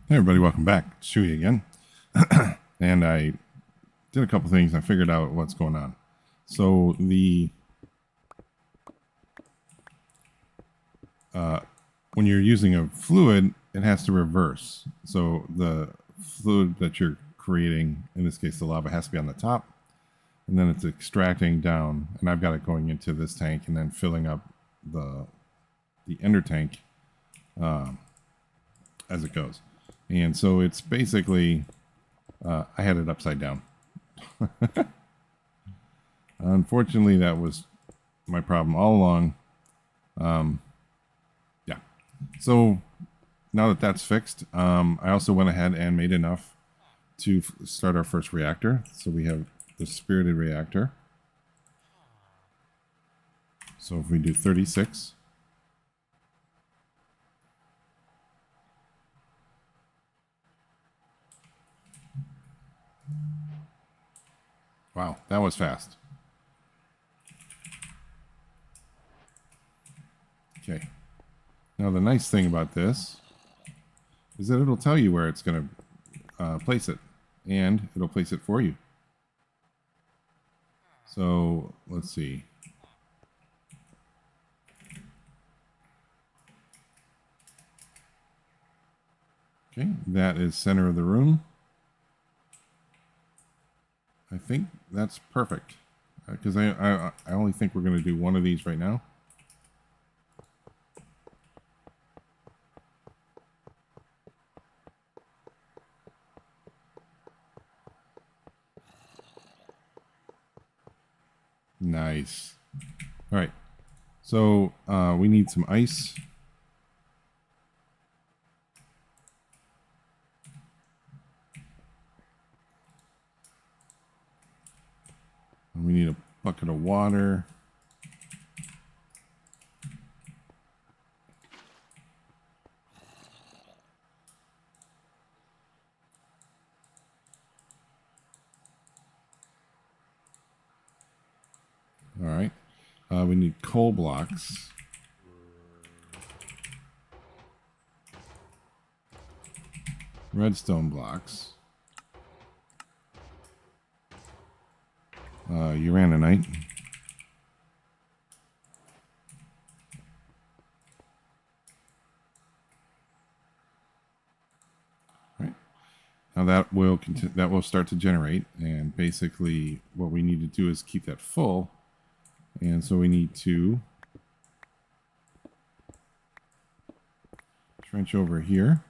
Hey everybody, welcome back. It's Chewy again. And I did a couple things. I figured out what's going on. So when you're using a fluid, it has to reverse. So the fluid that you're creating, in this case the lava, has to be on the top, and then it's extracting down. And I've got it going into this tank and then filling up the ender tank as it goes. And so it's basically, I had it upside down. Unfortunately, that was my problem all along. Yeah. So now that that's fixed, I also went ahead and made enough to start our first reactor. So we have the spirited reactor. So if we do 36. Wow, that was fast. Okay. Now the nice thing about this is that it'll tell you where it's going to place it, and it'll place it for you. So let's see. Okay, that is center of the room. I think that's perfect, because I only think we're going to do one of these right now. Nice. All right. So we need some ice. And we need a bucket of water. All right. We need coal blocks. Redstone blocks. Uraninite. Right. Now that will start to generate, and basically what we need to do is keep that full. And so we need to trench over here.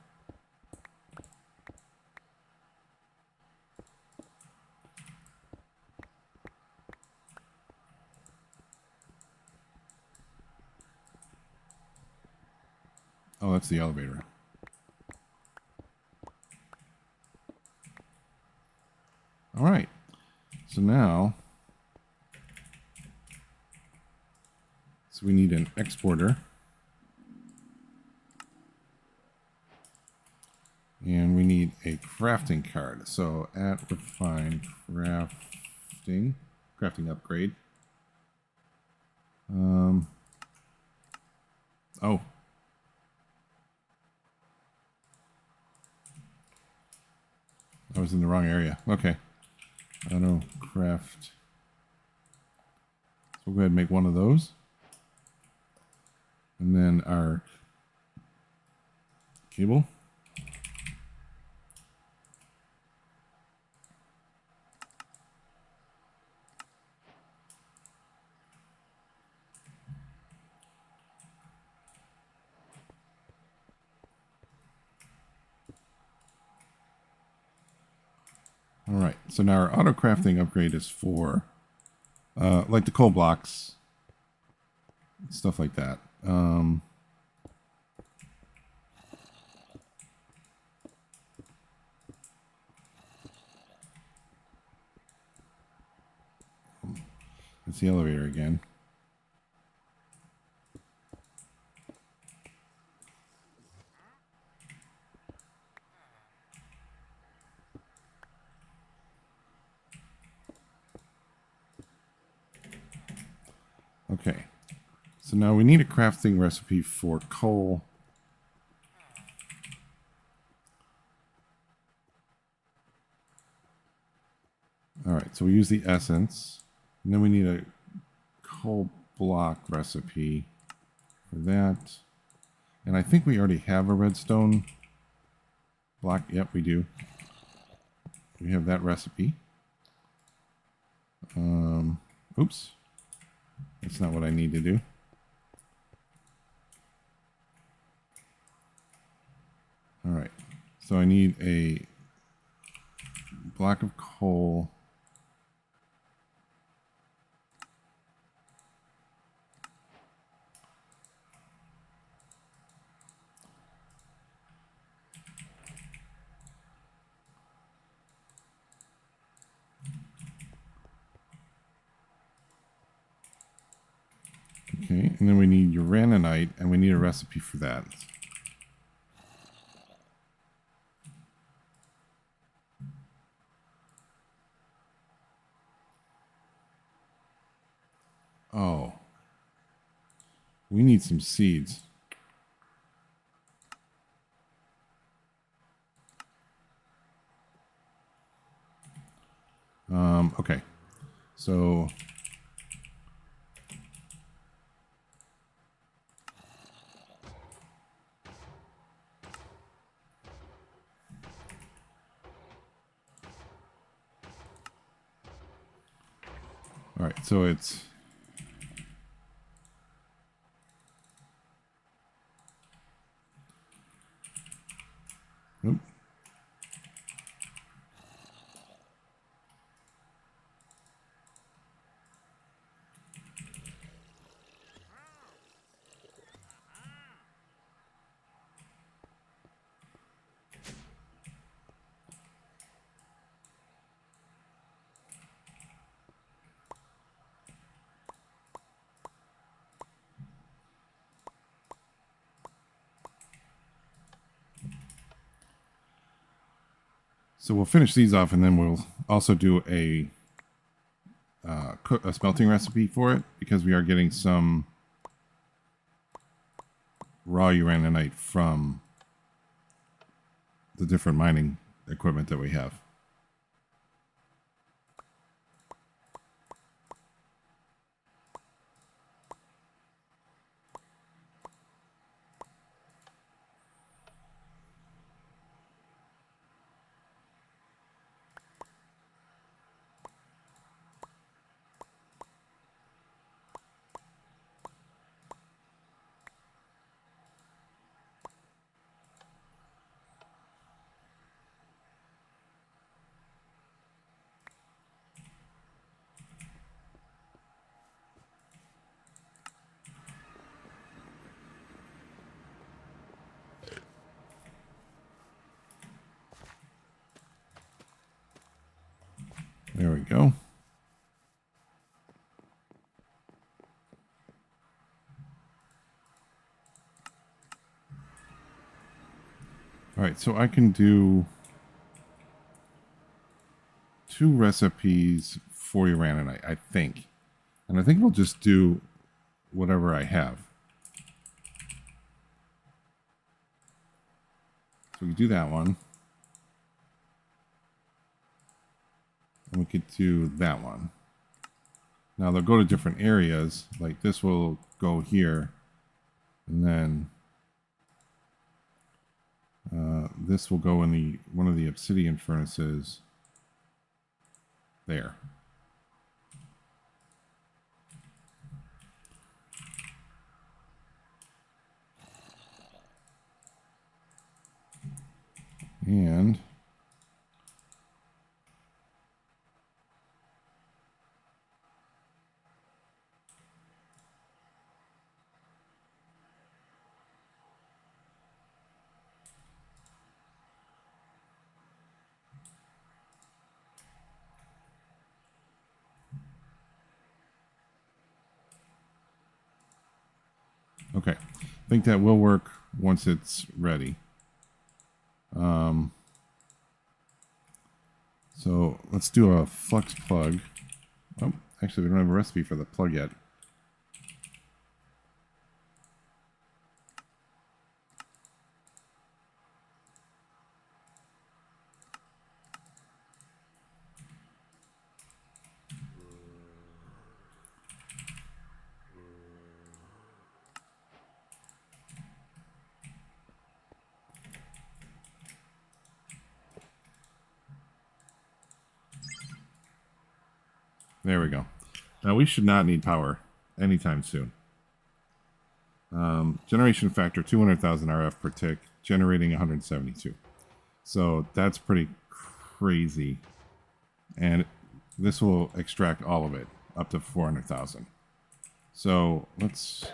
Oh, that's the elevator. All right. So now, we need an exporter. And we need a crafting card. So at refine crafting upgrade. Oh. I was in the wrong area. Okay. Auto craft. So we'll go ahead and make one of those. And then our cable. All right, so now our auto crafting upgrade is for like the coal blocks, stuff like that. It's the elevator again. Okay, so now we need a crafting recipe for coal All right, so we use the essence, and then we need a coal block recipe for that. And I think we already have a redstone block. Yep, we do. We have that recipe. Oops. That's not what I need to do. All right. So I need a block of coal. Okay, and then we need uraninite, and we need a recipe for that. Oh. We need some seeds. Okay. So all right, so it's oop. So we'll finish these off, and then we'll also do a smelting recipe for it, because we are getting some raw uraninite from the different mining equipment that we have. There we go. All right, so I can do 2 recipes for uraninite, I think. And I think we'll just do whatever I have. So we do that one. And we could do that one. Now they'll go to different areas. Like this will go here. And then this will go in one of the obsidian furnaces there. And okay, I think that will work once it's ready. So let's do a flux plug. Oh, actually, we don't have a recipe for the plug yet. There we go. Now we should not need power anytime soon. Generation factor 200,000 RF per tick, generating 172. So that's pretty crazy. And this will extract all of it up to 400,000. So let's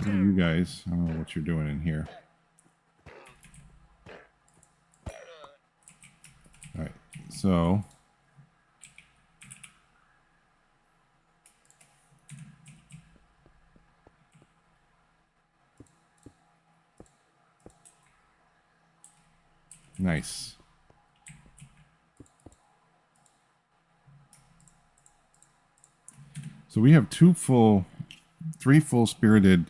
do you guys. I don't know what you're doing in here. All right. So nice. So we have three full spirited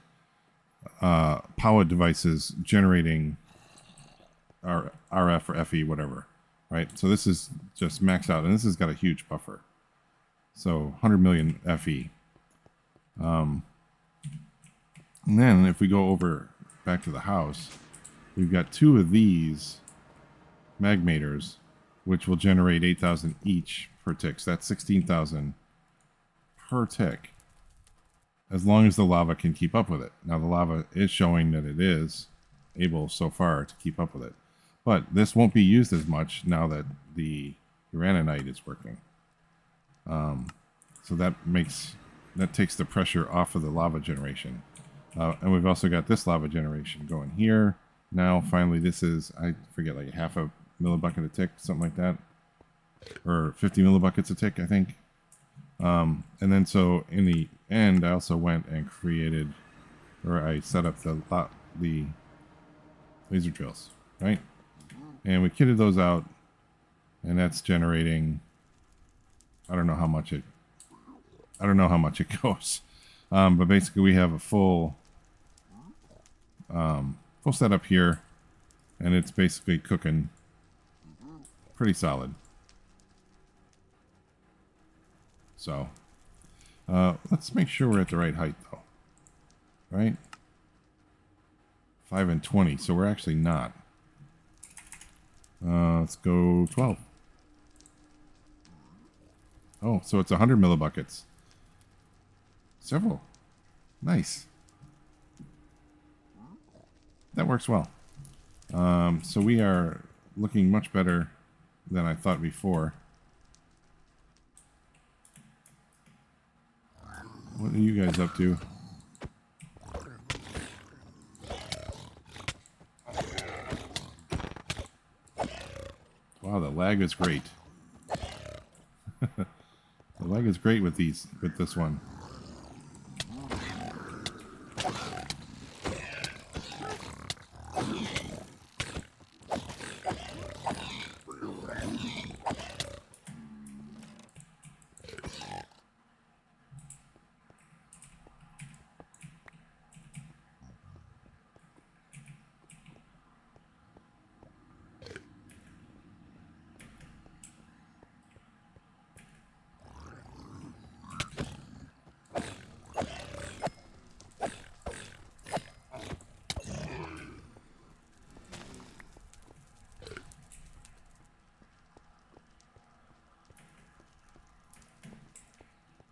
power devices generating our RF or FE, whatever, right? So this is just maxed out, and this has got a huge buffer. So 100 million FE. And then if we go over back to the house, we've got two of these magmators, which will generate 8,000 each per tick. So that's 16,000 per tick, as long as the lava can keep up with it. Now the lava is showing that it is able so far to keep up with it, but this won't be used as much now that the uraninite is working. So that takes the pressure off of the lava generation. And we've also got this lava generation going here. Now finally this is, I forget, like half a millibucket a tick, something like that, or 50 millibuckets a tick, I think. And then so in the end, I also went and created, or I set up the laser drills, right? And we kitted those out, and that's generating, I don't know how much it goes. But basically we have a full setup here, and it's basically cooking pretty solid. So let's make sure we're at the right height, though. Right? 5 and 20. So we're actually not. Let's go 12. Oh, so it's 100 millibuckets. Several. Nice. That works well. So we are looking much better than I thought before. What are you guys up to? Wow, the lag is great. The lag is great with this one.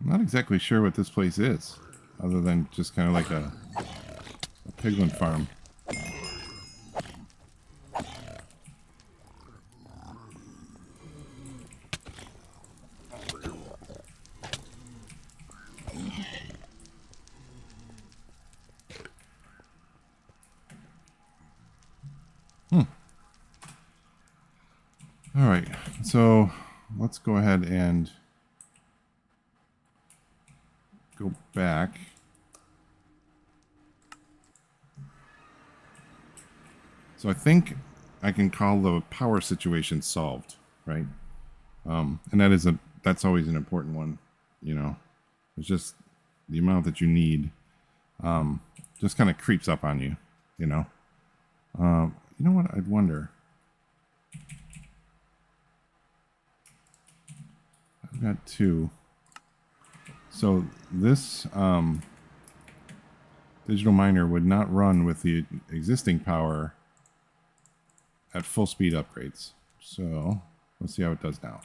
I'm not exactly sure what this place is, other than just kind of like a piglin farm. All right, so let's go ahead and go back. So I think I can call the power situation solved, right? And that's always an important one, you know. It's just the amount that you need just kind of creeps up on you, you know. You know what? I'd wonder. I've got two. So this digital miner would not run with the existing power at full speed upgrades. So let's see how it does now.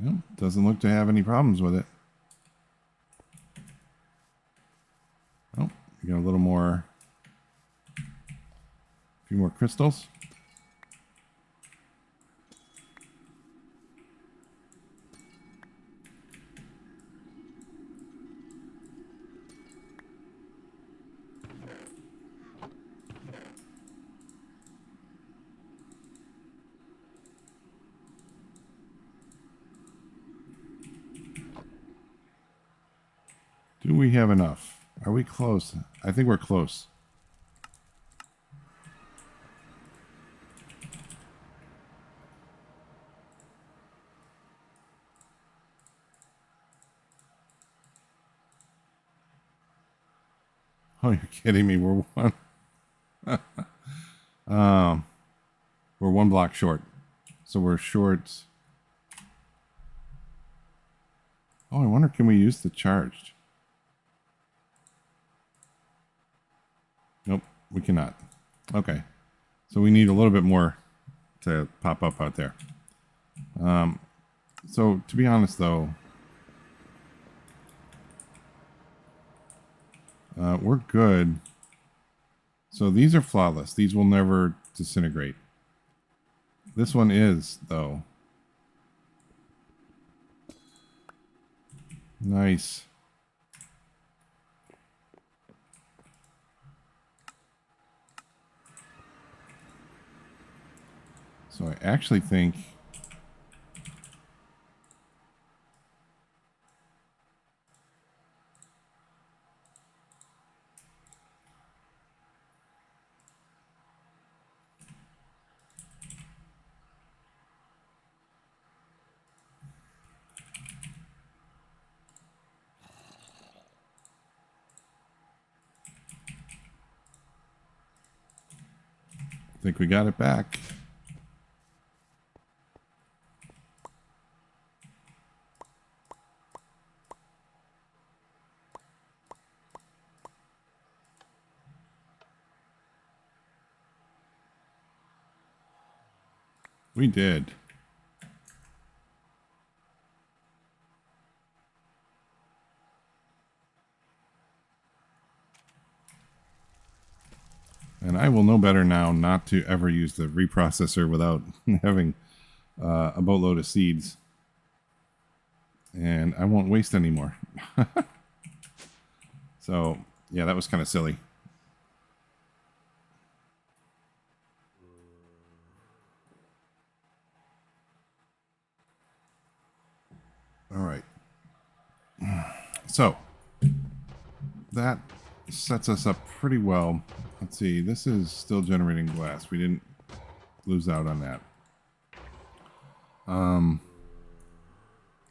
Yep, doesn't look to have any problems with it. Oh, you got a little more, a few more crystals. Do we have enough? Are we close? I think we're close. Oh, you're kidding me. We're one. We're one block short. So we're short. Oh, I wonder, can we use the charged? Nope, we cannot. Okay. So we need a little bit more to pop up out there. So to be honest, though, we're good. So these are flawless. These will never disintegrate. This one is, though. Nice. So I actually think we got it back. We did. And I will know better now not to ever use the reprocessor without having a boatload of seeds. And I won't waste any more. So, yeah, that was kind of silly. All right. So, that sets us up pretty well. Let's see. This is still generating glass. We didn't lose out on that.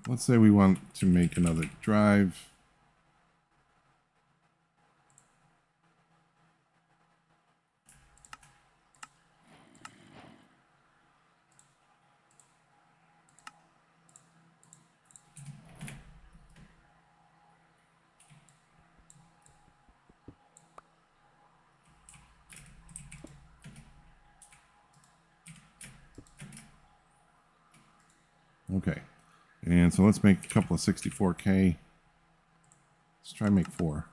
Let's say we want to make another drive. Okay. And so let's make a couple of 64K. Let's try and make 4.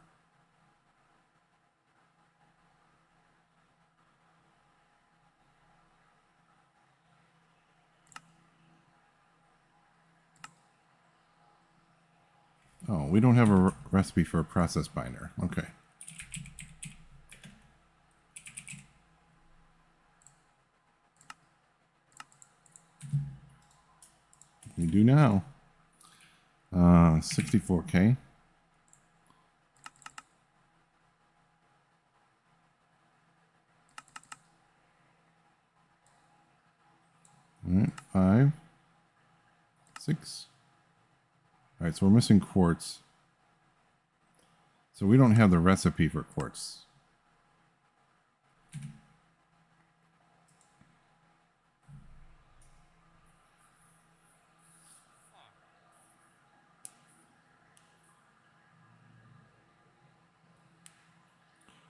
Oh, we don't have a recipe for a process binder. Okay. We do now. 64K. All right, 5, 6. All right, so we're missing quartz. So we don't have the recipe for quartz.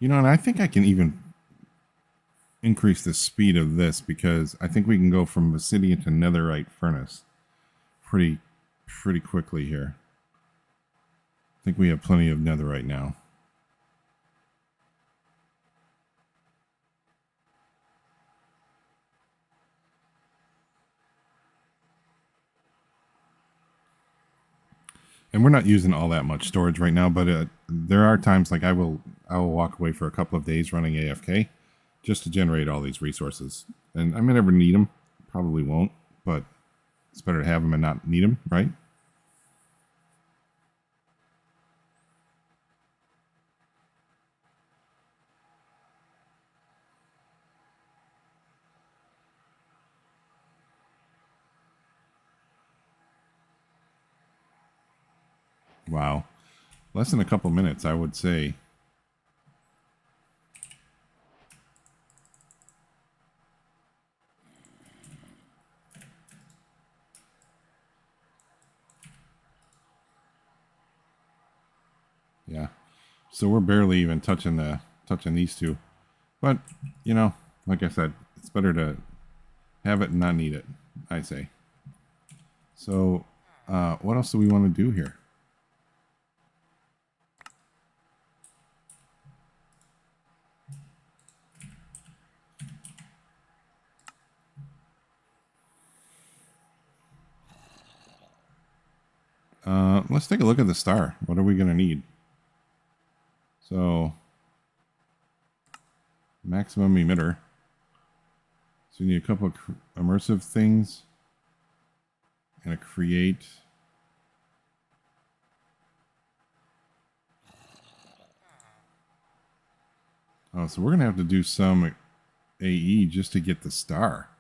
You know, and I think I can even increase the speed of this because I think we can go from obsidian to netherite furnace pretty pretty quickly here. I think we have plenty of netherite now. And we're not using all that much storage right now, but there are times like I will walk away for a couple of days running AFK just to generate all these resources. And I may never need them, probably won't, but it's better to have them and not need them, right? Wow. Less than a couple minutes, I would say. Yeah. So we're barely even touching these two. But, you know, like I said, it's better to have it and not need it, I say. So, what else do we want to do here? Let's take a look at the star. What are we going to need? So, maximum emitter. So you need a couple of immersive things and a create. Oh, so we're going to have to do some AE just to get the star.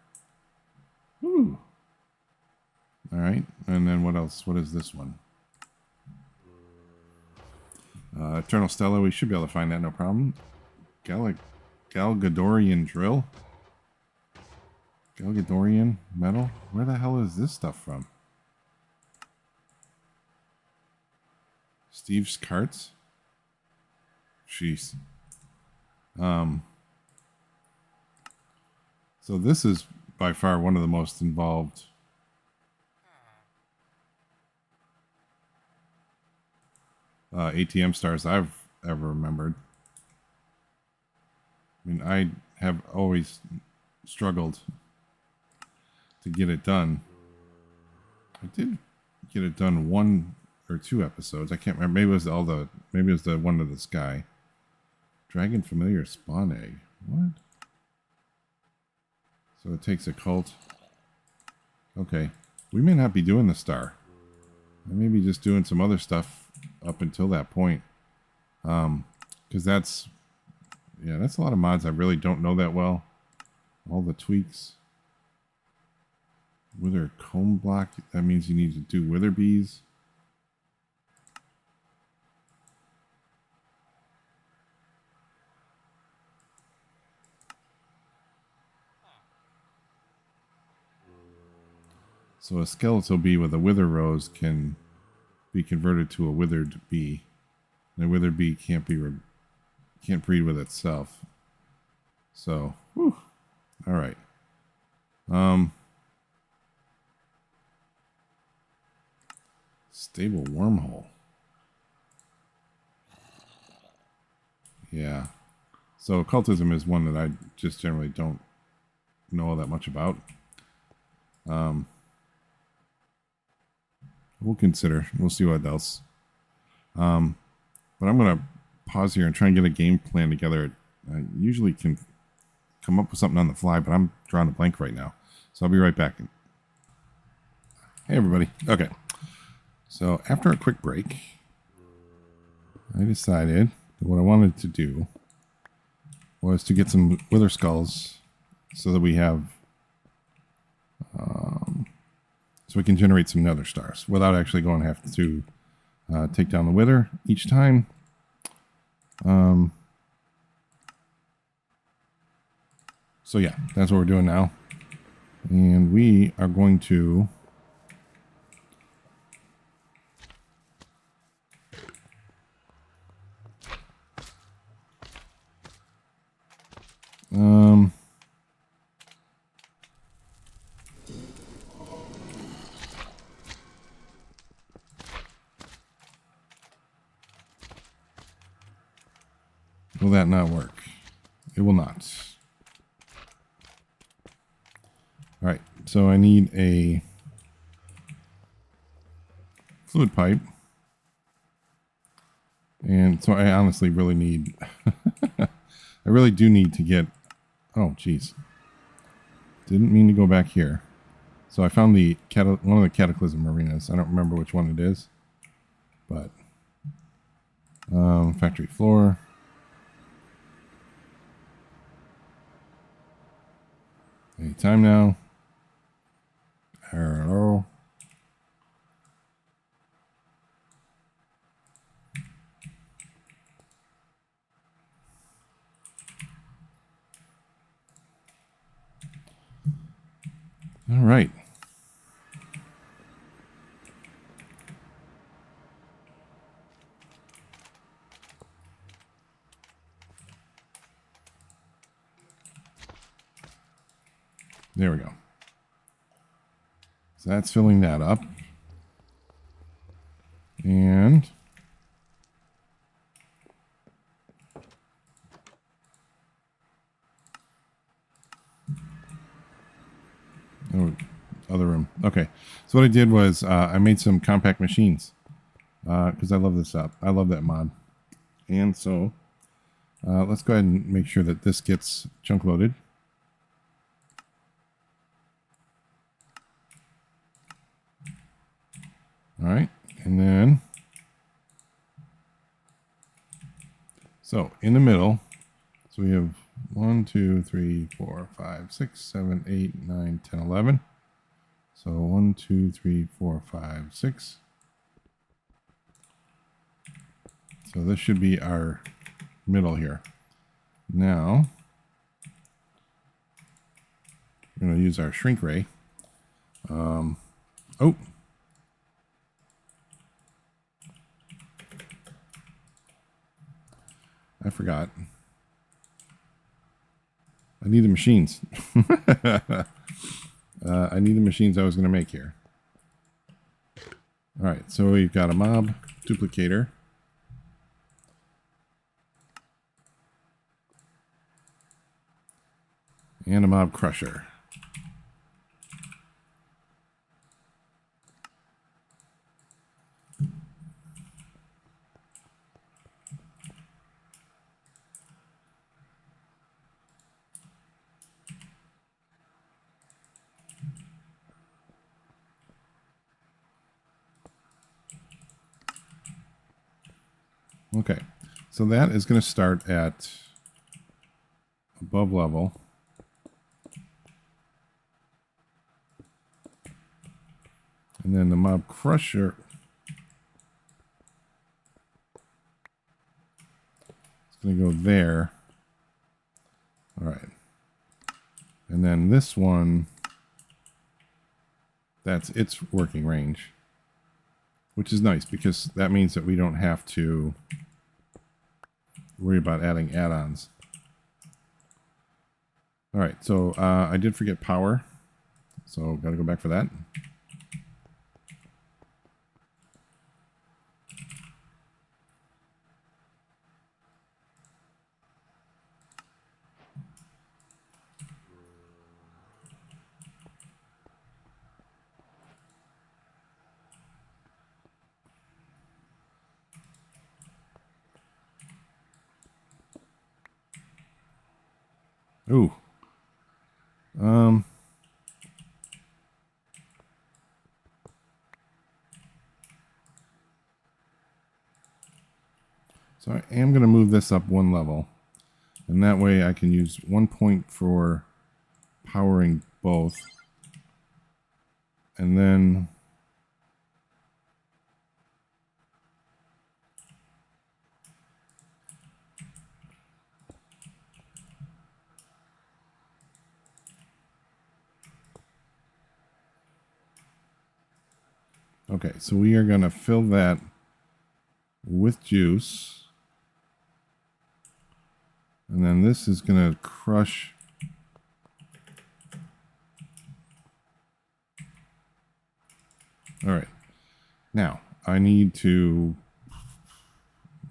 Woo. All right. And then what else? What is this one? Eternal Stella. We should be able to find that, no problem. Galgadorian drill. Galgadorian metal. Where the hell is this stuff from? Steve's carts. Jeez. So this is by far one of the most involved ATM stars I've ever remembered. I mean, I have always struggled to get it done. I did get it done 1 or 2 episodes. I can't remember. Maybe it was the one to the sky. Dragon familiar spawn egg. What? So it takes a cult. Okay. We may not be doing the star. I may be just doing some other stuff up until that point. Because that's a lot of mods I really don't know that well. All the tweaks. Wither comb block. That means you need to do wither bees. So a skeletal bee with a wither rose can be converted to a withered bee. And a withered bee can't breed with itself. So, whew. All right. Stable wormhole. Yeah. So occultism is one that I just generally don't know all that much about. We'll consider. We'll see what else. But I'm going to pause here and try and get a game plan together. I usually can come up with something on the fly, but I'm drawing a blank right now. So I'll be right back. Hey, everybody. Okay. So after a quick break, I decided that what I wanted to do was to get some wither skulls so that we have... so we can generate some nether stars without actually going to have to take down the wither each time. So yeah, that's what we're doing now. And we are going to... Will that not work? It will not. All right, so I need a fluid pipe. And so I honestly really need, I really do need to get, oh, geez. Didn't mean to go back here. So I found one of the cataclysm arenas. I don't remember which one it is, but factory floor. Any time now. Hello. All right. There we go. So that's filling that up. And oh, other room. Okay. So what I did was I made some compact machines because I love this up. I love that mod. And so let's go ahead and make sure that this gets chunk loaded. All right. And then, so in the middle, so we have 1, 2, 3, 4, 5, 6, 7, 8, 9, 10, 11. So 1, 2, 3, 4, 5, 6. So this should be our middle here. Now, we're going to use our shrink ray. Oh. I forgot. I need the machines. I need the machines I was going to make here. All right, so we've got a mob duplicator. And a mob crusher. Okay, so that is going to start at above level. And then the mob crusher is going to go there. All right. And then this one, that's its working range, which is nice because that means that we don't have to worry about adding add-ons. All right, so I did forget power, so got to go back for that. Ooh. So I am going to move this up one level. And that way I can use 1 point for powering both. And then okay, so we are going to fill that with juice. And then this is going to crush. All right. Now, I need to,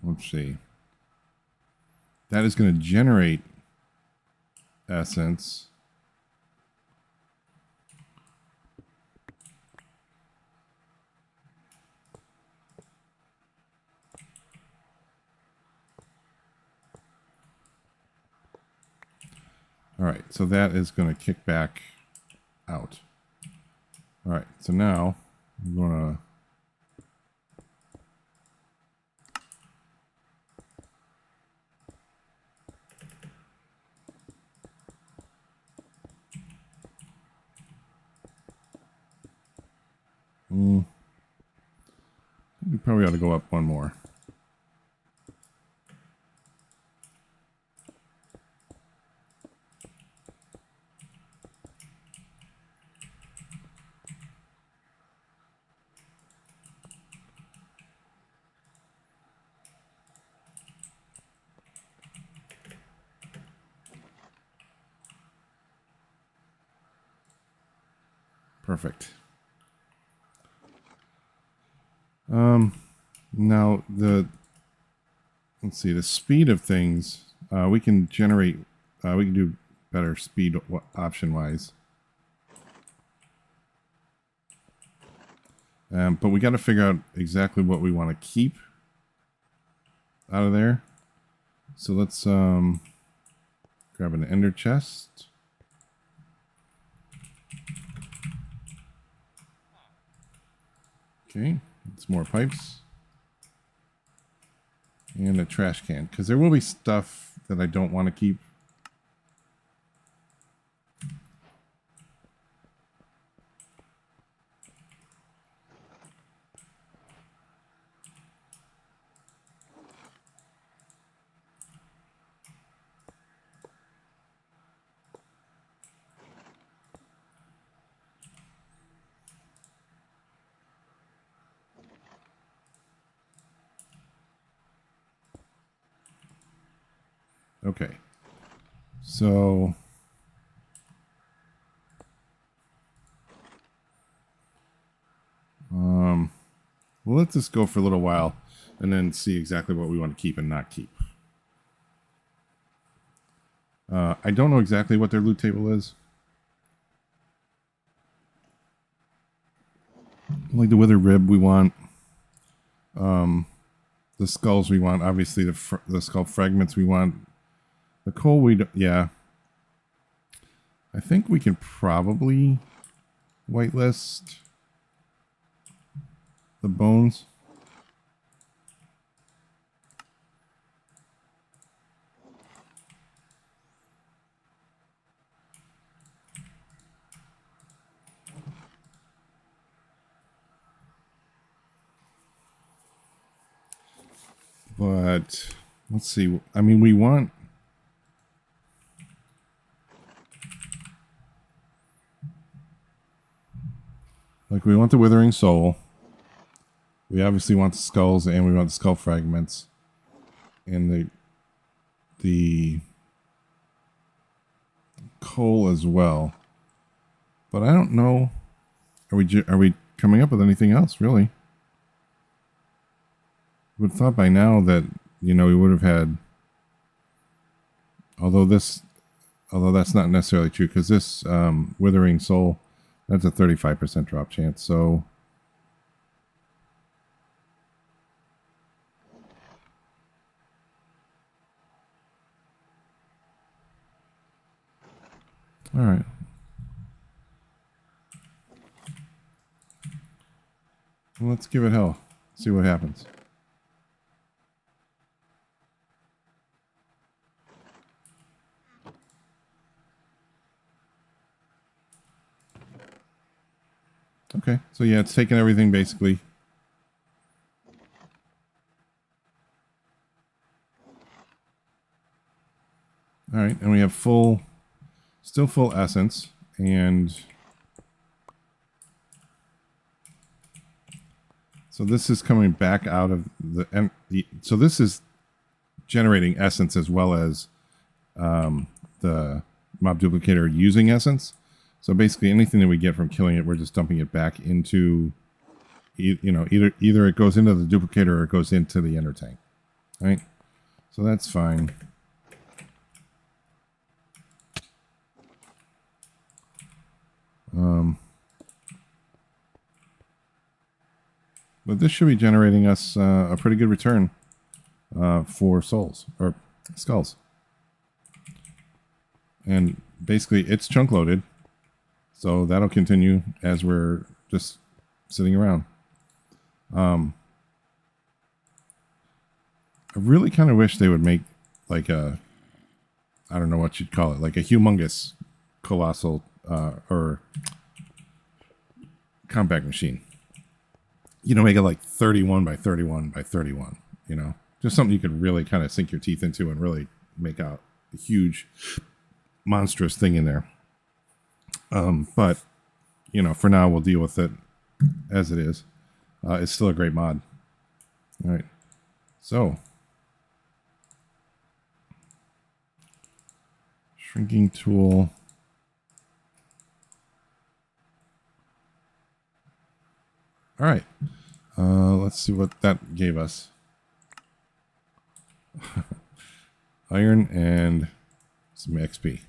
let's see. that is going to generate essence. All right, so that is going to kick back out. All right, so now I'm going to we probably ought to go up one more. Perfect. Now let's see, the speed of things, we can generate, we can do better speed option wise. But we got to figure out exactly what we want to keep out of there. So let's grab an ender chest. Okay, it's more pipes. And a trash can, because there will be stuff that I don't want to keep. Okay, so we'll let this go for a little while and then see exactly what we want to keep and not keep. I don't know exactly what their loot table is. Like the withered rib we want. The skulls we want. Obviously the skull fragments we want. The coal we don't, yeah. I think we can probably whitelist the bones. But let's see. I mean, we want the withering soul. We obviously want the skulls, and we want the skull fragments, and the coal as well. But I don't know. Are we coming up with anything else, really? Would have thought by now that, you know, we would have had, although that's not necessarily true, because this withering soul, that's a 35% drop chance. So all right. Well, let's give it hell. See what happens. Okay, so yeah, it's taking everything basically. All right, and we have still full essence, and so this is coming back out of so this is generating essence as well as the mob duplicator using essence. So basically anything that we get from killing it, we're just dumping it back into, you know, either it goes into the duplicator or it goes into the ender tank, right? So that's fine. But this should be generating us a pretty good return for souls or skulls. And basically it's chunk loaded. So that'll continue as we're just sitting around. I really kind of wish they would make like a, I don't know what you'd call it, like a humongous colossal or compact machine. You know, make it like 31 by 31 by 31, you know, just something you could really kind of sink your teeth into and really make out a huge, monstrous thing in there. But, you know, for now, we'll deal with it as it is. It's still a great mod. All right. So, shrinking tool. All right. Let's see what that gave us. Iron and some XP.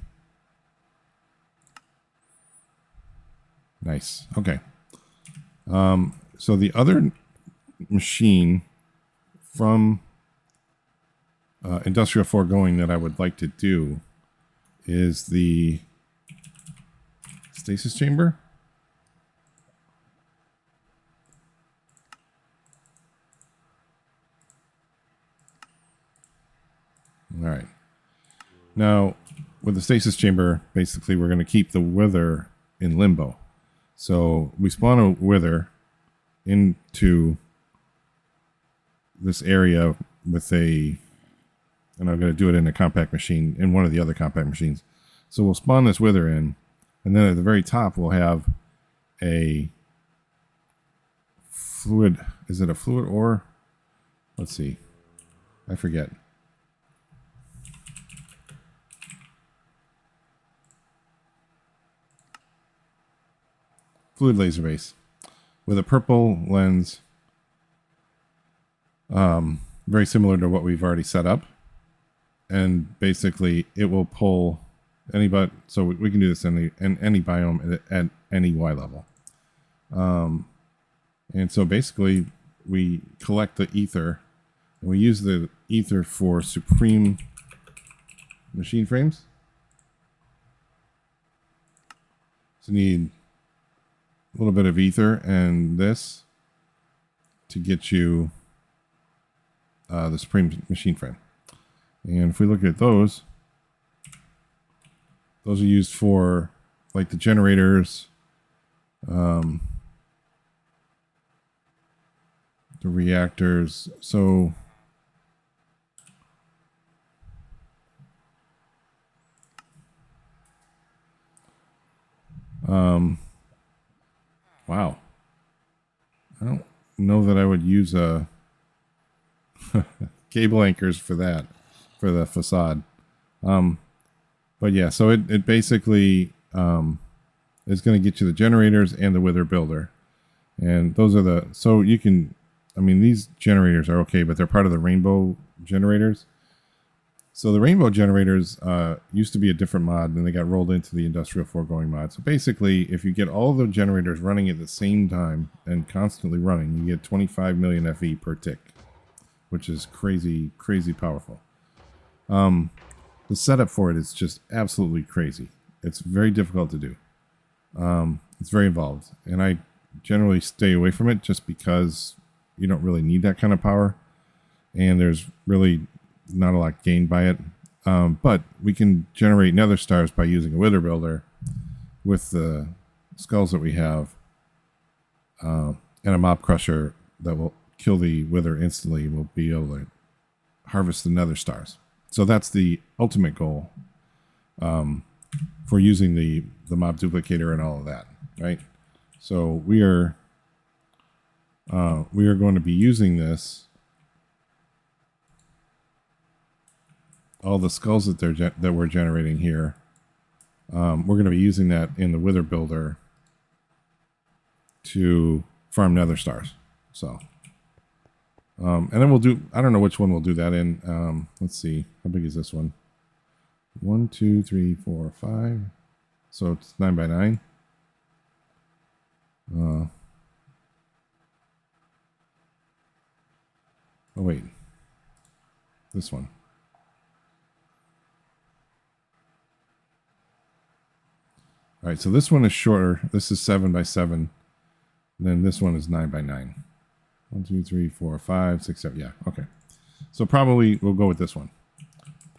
Nice. Okay. So the other machine from Industrial Foregoing that I would like to do is the stasis chamber. All right. Now, with the stasis chamber, basically we're going to keep the wither in limbo. So we spawn a wither into this area with a, and I'm going to do it in a compact machine, in one of the other compact machines. So we'll spawn this wither in, and then at the very top we'll have a fluid. Is it a fluid ore? Let's see. I forget. Fluid laser base with a purple lens, very similar to what we've already set up, and basically it will pull any so we can do this in any biome at any Y level, and so basically we collect the ether and we use the ether for supreme machine frames. So need a little bit of ether and this to get you the supreme machine frame. And if we look at those are used for like the generators, the reactors. So wow. I don't know that I would use a cable anchors for that, for the facade. But yeah, so it basically is going to get you the generators and the wither builder. And those are so you can, I mean, these generators are okay, but they're part of the rainbow generators. So the rainbow generators used to be a different mod, and they got rolled into the Industrial Foregoing mod. So basically, if you get all the generators running at the same time and constantly running, you get 25 million FE per tick, which is crazy, crazy powerful. The setup for it is just absolutely crazy. It's very difficult to do. It's very involved, and I generally stay away from it just because you don't really need that kind of power, and there's really not a lot gained by it. But we can generate nether stars by using a wither builder with the skulls that we have, and a mob crusher that will kill the wither instantly. We'll be able to harvest the nether stars. So that's the ultimate goal for using the mob duplicator and all of that, right? So we are going to be using this. All the skulls that we're generating here, we're going to be using that in the wither builder to farm nether stars. So, and then we'll do, I don't know which one we'll do that in. Let's see, how big is this one? 1, 2, 3, 4, 5. So it's 9 by 9. Oh, wait. This one. All right, so this one is shorter. This is 7 by 7. And then this one is 9 by 9. 1, 2, 3, 4, 5, 6, 7. Yeah, okay. So probably we'll go with this one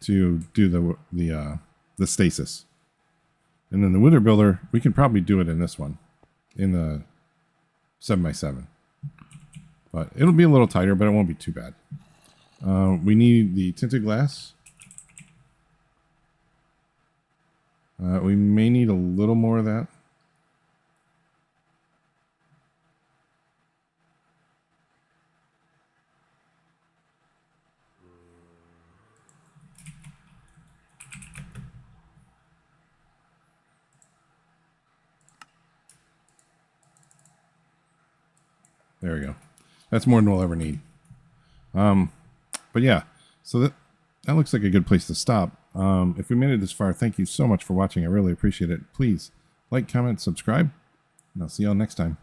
to do the stasis. And then the wither builder, we can probably do it in this one, in the 7 by 7. But it'll be a little tighter, but it won't be too bad. We need the tinted glass. We may need a little more of that. There we go. That's more than we'll ever need. But yeah, so that looks like a good place to stop. If we made it this far, thank you so much for watching. I really appreciate it. Please like, comment, subscribe, and I'll see y'all next time.